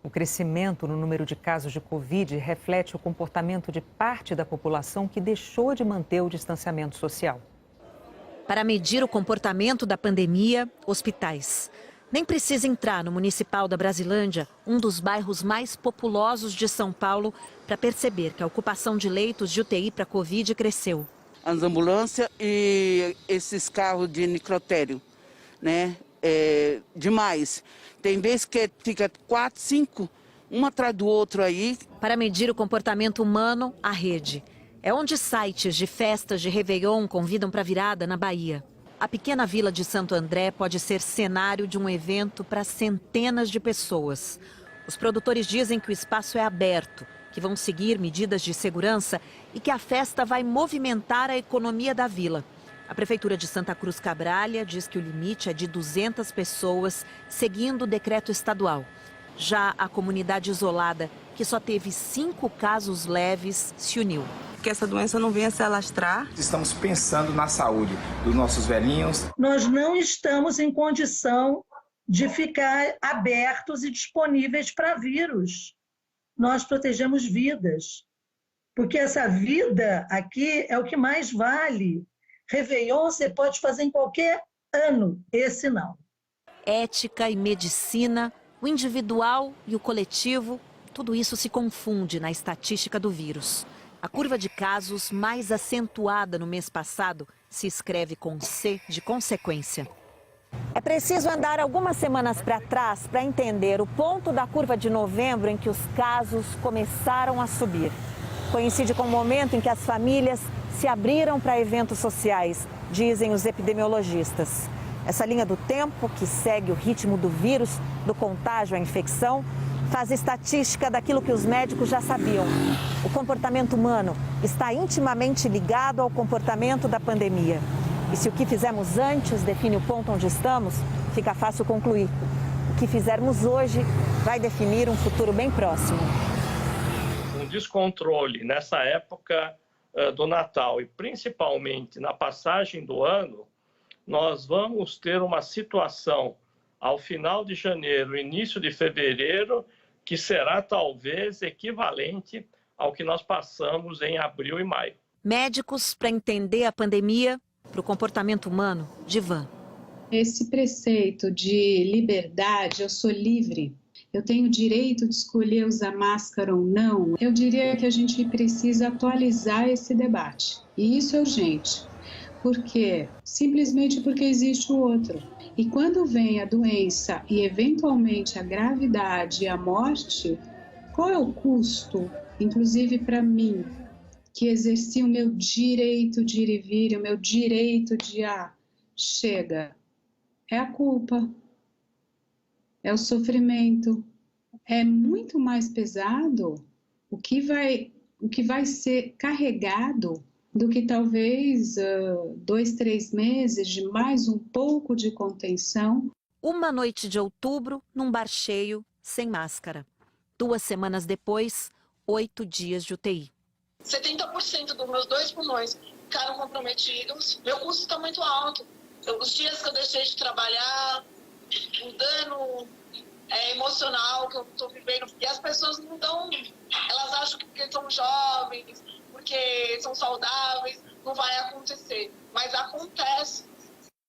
O crescimento no número de casos de Covid reflete o comportamento de parte da população que deixou de manter o distanciamento social. Para medir o comportamento da pandemia, hospitais. Nem precisa entrar no Municipal da Brasilândia, um dos bairros mais populosos de São Paulo, para perceber que a ocupação de leitos de UTI para Covid cresceu. As ambulâncias e esses carros de necrotério, né? Demais. Tem vezes que fica 4, 5, um atrás do outro aí. Para medir o comportamento humano, a rede. É onde sites de festas de Réveillon convidam para virada na Bahia. A pequena vila de Santo André pode ser cenário de um evento para centenas de pessoas. Os produtores dizem que o espaço é aberto, que vão seguir medidas de segurança e que a festa vai movimentar a economia da vila. A Prefeitura de Santa Cruz Cabrália diz que o limite é de 200 pessoas, seguindo o decreto estadual. Já a comunidade isolada, que só teve 5 casos leves, se uniu. Que essa doença não venha se alastrar. Estamos pensando na saúde dos nossos velhinhos. Nós não estamos em condição de ficar abertos e disponíveis para vírus. Nós protegemos vidas, porque essa vida aqui é o que mais vale. Réveillon você pode fazer em qualquer ano, esse não. Ética e medicina, o individual e o coletivo, tudo isso se confunde na estatística do vírus. A curva de casos mais acentuada no mês passado se escreve com C de consequência. É preciso andar algumas semanas para trás para entender o ponto da curva de novembro em que os casos começaram a subir. Coincide com o momento em que as famílias se abriram para eventos sociais, dizem os epidemiologistas. Essa linha do tempo, que segue o ritmo do vírus, do contágio à infecção, faz estatística daquilo que os médicos já sabiam. O comportamento humano está intimamente ligado ao comportamento da pandemia. E se o que fizemos antes define o ponto onde estamos, fica fácil concluir. O que fizermos hoje vai definir um futuro bem próximo. Um descontrole nessa época do Natal e principalmente na passagem do ano, nós vamos ter uma situação ao final de janeiro, início de fevereiro, que será talvez equivalente ao que nós passamos em abril e maio. Médicos para entender a pandemia, para o comportamento humano, Divan. Esse preceito de liberdade, eu sou livre, eu tenho o direito de escolher usar máscara ou não, eu diria que a gente precisa atualizar esse debate. E isso é urgente. Por quê? Simplesmente porque existe o outro. E quando vem a doença e eventualmente a gravidade e a morte, qual é o custo, inclusive para mim, que exerci o meu direito de ir e vir, o meu direito de chega? É a culpa, é o sofrimento, é muito mais pesado o que vai ser carregado do que talvez 2, 3 meses de mais um pouco de contenção. Uma noite de outubro, num bar cheio, sem máscara. 2 semanas depois, 8 dias de UTI. 70% dos meus 2 pulmões ficaram comprometidos. Meu custo está muito alto. Os dias que eu deixei de trabalhar, o dano emocional que eu estou vivendo. E as pessoas não estão... Elas acham que porque são jovens, porque são saudáveis, não vai acontecer. Mas acontece.